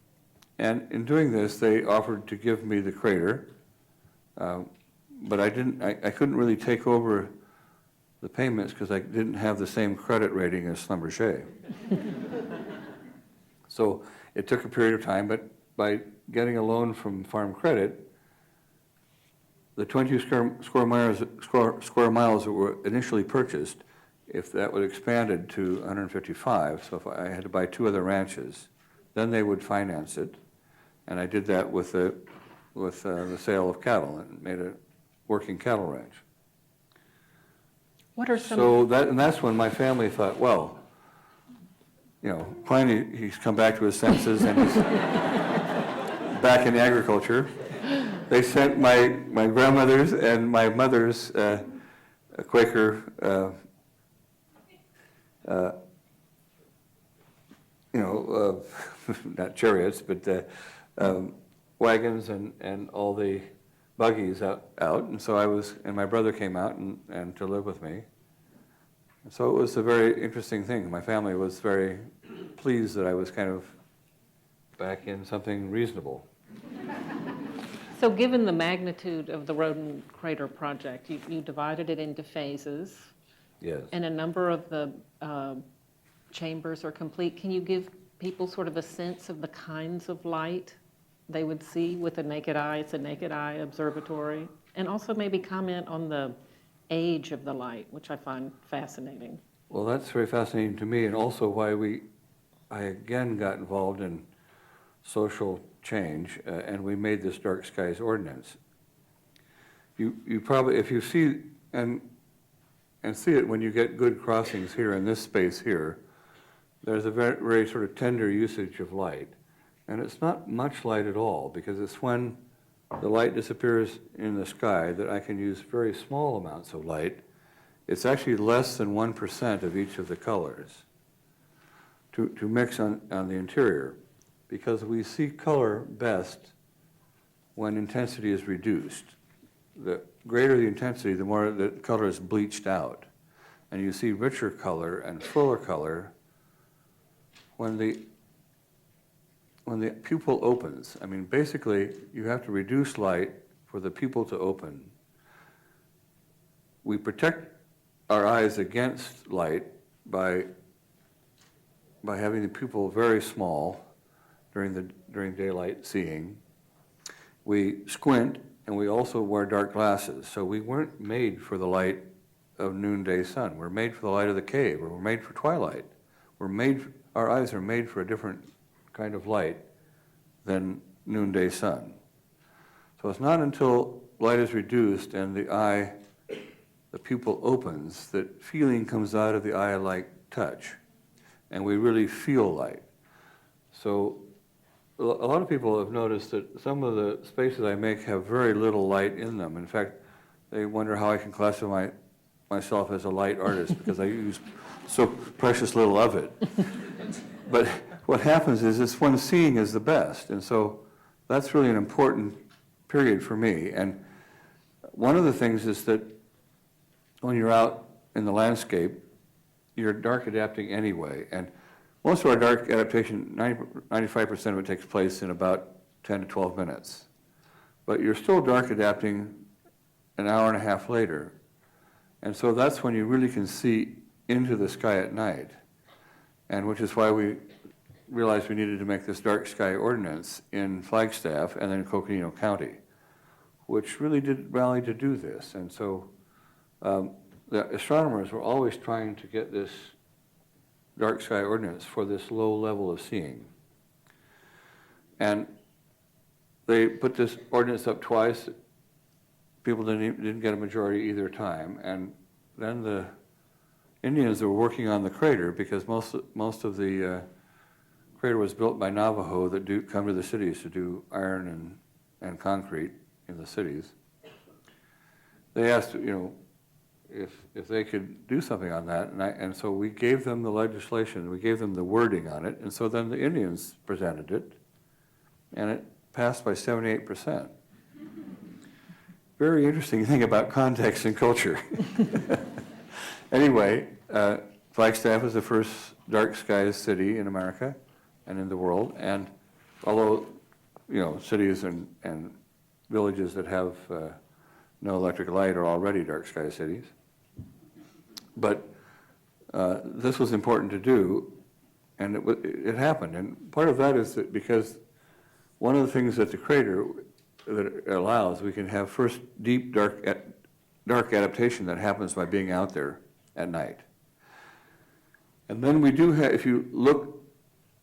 And in doing this, they offered to give me the crater, but I couldn't really take over the payments because I didn't have the same credit rating as Schlumberger. So it took a period of time, but by getting a loan from Farm Credit, the 22 square miles that were initially purchased, if that was expanded to 155, so if I had to buy 2 other ranches, then they would finance it. And I did that with the sale of cattle and made a working cattle ranch. What are some? So that's when my family thought, well, you know, finally he's come back to his senses and he's back in agriculture. They sent my grandmother's and my mother's Quaker, not chariots, but wagons and all the buggies out, and so and my brother came out and to live with me. And so it was a very interesting thing. My family was very pleased that I was kind of back in something reasonable. So given the magnitude of the Roden Crater project, you divided it into phases. Yes. And a number of the chambers are complete. Can you give people sort of a sense of the kinds of light they would see with the naked eye? It's a naked eye observatory. And also maybe comment on the age of the light, which I find fascinating. Well, that's very fascinating to me, and also why I again got involved in social change, and we made this dark skies ordinance. You probably, if you see and see it when you get good crossings here in this space here, there's a very, very sort of tender usage of light. And it's not much light at all, because it's when the light disappears in the sky that I can use very small amounts of light. It's actually less than 1% of each of the colors to mix on the interior, because we see color best when intensity is reduced. The greater the intensity, the more the color is bleached out. And you see richer color and fuller color when the pupil opens. I mean, basically, you have to reduce light for the pupil to open. We protect our eyes against light by having the pupil very small during daylight seeing. We squint, and we also wear dark glasses. So we weren't made for the light of noonday sun. We're made for the light of the cave, or we're made for twilight. Our eyes are made for a different kind of light than noonday sun. So it's not until light is reduced and the pupil opens, that feeling comes out of the eye like touch, and we really feel light. So a lot of people have noticed that some of the spaces I make have very little light in them. In fact, they wonder how I can classify myself as a light artist because I use so precious little of it. But what happens is it's when seeing is the best, and so that's really an important period for me. And one of the things is that when you're out in the landscape, you're dark adapting anyway, and most of our dark adaptation, 95% of it takes place in about 10 to 12 minutes. But you're still dark adapting an hour and a half later. And so that's when you really can see into the sky at night, and which is why we realized we needed to make this dark sky ordinance in Flagstaff and then Coconino County, which really did rally to do this. And so the astronomers were always trying to get this dark sky ordinance for this low level of seeing. And they put this ordinance up twice. People didn't get a majority either time. And then the Indians were working on the crater, because most of the crater was built by Navajo that do come to the cities to do iron and concrete in the cities. They asked, if they could do something on that, and so we gave them the legislation, we gave them the wording on it, and so then the Indians presented it, and it passed by 78%. Very interesting thing about context and culture. Anyway, Flagstaff is the first dark skies city in America and in the world, and although, cities and villages that have no electric light are already dark sky cities, but this was important to do, and it happened. And part of that is that because one of the things that the crater that it allows, we can have first deep dark adaptation that happens by being out there at night. And then we do have, if you look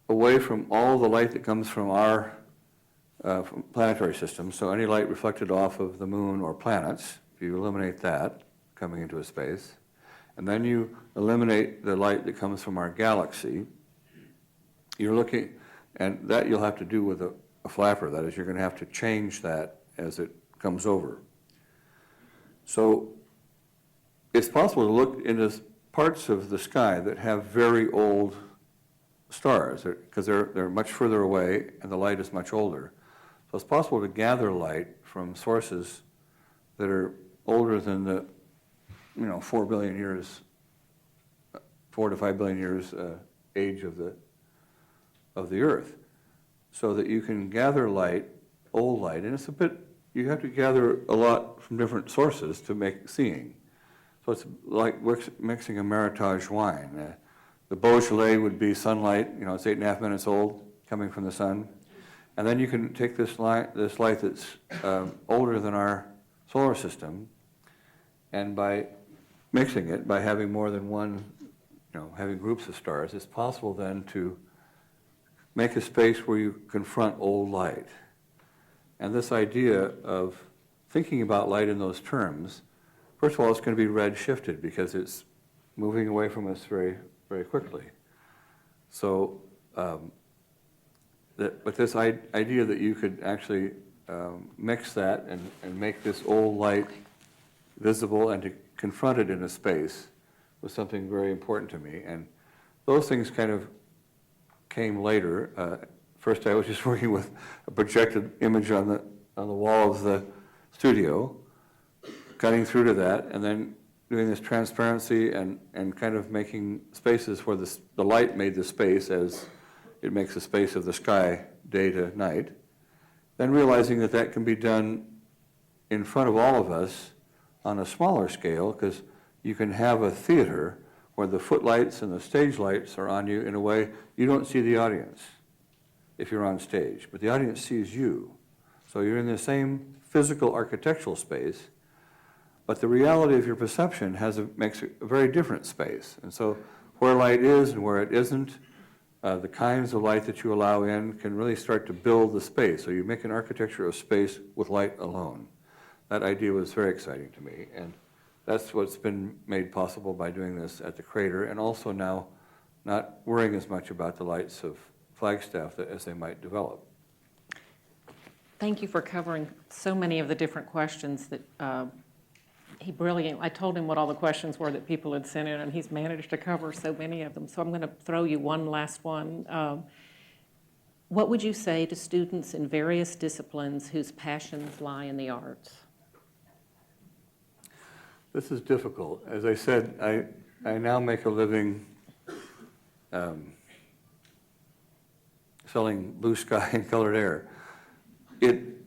away from all the light that comes from our from planetary system, so any light reflected off of the moon or planets, if you eliminate that coming into a space, and then you eliminate the light that comes from our galaxy, you're looking, and that you'll have to do with a flapper. That is, you're going to have to change that as it comes over. So it's possible to look into parts of the sky that have very old stars, because they're much further away and the light is much older. So it's possible to gather light from sources that are older than the 4 billion years, 4 to 5 billion years age of the Earth, so that you can gather light, old light, and it's a bit, you have to gather a lot from different sources to make seeing. So it's like mixing a Meritage wine. The Beaujolais would be sunlight, it's 8.5 minutes old, coming from the sun. And then you can take this light that's older than our solar system, and by mixing it, by having more than one, having groups of stars, it's possible then to make a space where you confront old light. And this idea of thinking about light in those terms, first of all, it's going to be red shifted because it's moving away from us very, very quickly. So, but this idea that you could actually mix that and make this old light visible and to confront it in a space was something very important to me. And those things kind of came later. First, I was just working with a projected image on the wall of the studio, cutting through to that, and then doing this transparency and kind of making spaces where the light made the space as it makes the space of the sky day to night. Then realizing that can be done in front of all of us on a smaller scale, because you can have a theater where the footlights and the stage lights are on you in a way you don't see the audience if you're on stage, but the audience sees you. So you're in the same physical architectural space, but the reality of your perception makes a very different space. And so where light is and where it isn't, the kinds of light that you allow in can really start to build the space. So you make an architecture of space with light alone. That idea was very exciting to me, and that's what's been made possible by doing this at the crater, and also now not worrying as much about the lights of Flagstaff as they might develop. Thank you for covering so many of the different questions that I told him what all the questions were that people had sent in, and he's managed to cover so many of them. So I'm going to throw you one last one. What would you say to students in various disciplines whose passions lie in the arts? This is difficult. As I said, I now make a living selling blue sky and colored air.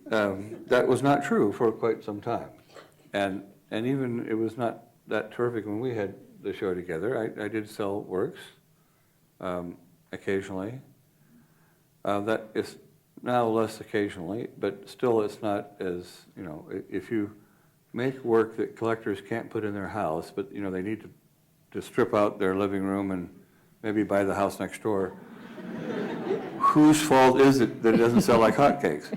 That was not true for quite some time. And even it was not that terrific when we had the show together. I did sell works occasionally. That is now less occasionally, but still it's not as, if you make work that collectors can't put in their house, but, they need to strip out their living room and maybe buy the house next door, whose fault is it that it doesn't sell like hotcakes?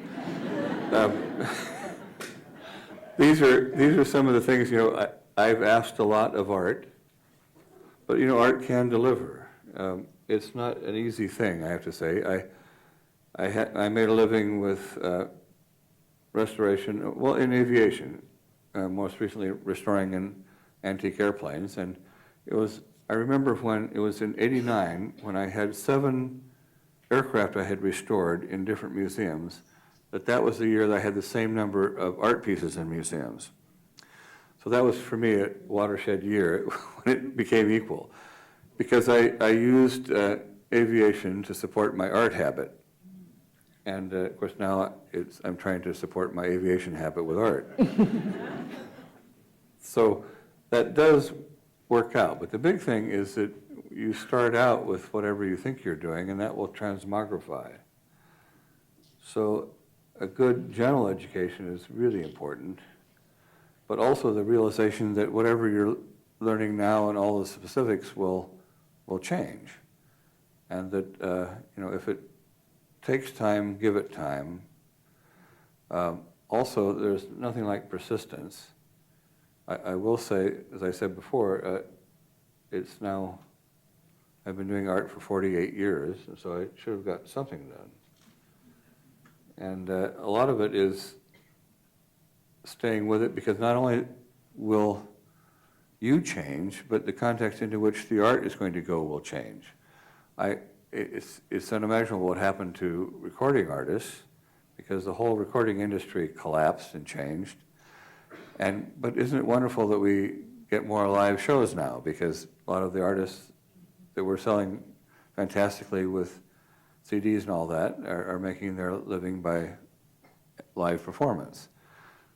These are some of the things, I've asked a lot of art, but, art can deliver. It's not an easy thing, I have to say. I made a living with restoration, in aviation, most recently restoring antique airplanes, and I remember when it was in '89, when I had 7 aircraft I had restored in different museums, that was the year that I had the same number of art pieces in museums. So that was, for me, a watershed year when it became equal, because I used aviation to support my art habit. And of course now I'm trying to support my aviation habit with art. So that does work out, but the big thing is that you start out with whatever you think you're doing, and that will transmogrify. So a good general education is really important, but also the realization that whatever you're learning now and all the specifics will change. And that, if it takes time, give it time. Also, there's nothing like persistence. I will say, as I said before, I've been doing art for 48 years, and so I should have got something done. And a lot of it is staying with it, because not only will you change, but the context into which the art is going to go will change. It's unimaginable what happened to recording artists, because the whole recording industry collapsed and changed. But isn't it wonderful that we get more live shows now, because a lot of the artists that were selling fantastically with CDs and all that are making their living by live performance.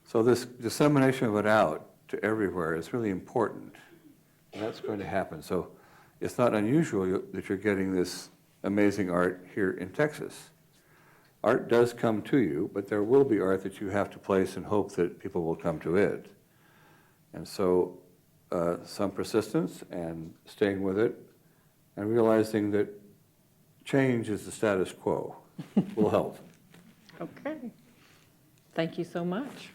So this dissemination of it out to everywhere is really important, and that's going to happen. So it's not unusual that you're getting this amazing art here in Texas. Art does come to you, but there will be art that you have to place and hope that people will come to it. And so some persistence and staying with it and realizing that change is the status quo will help. Okay. Thank you so much.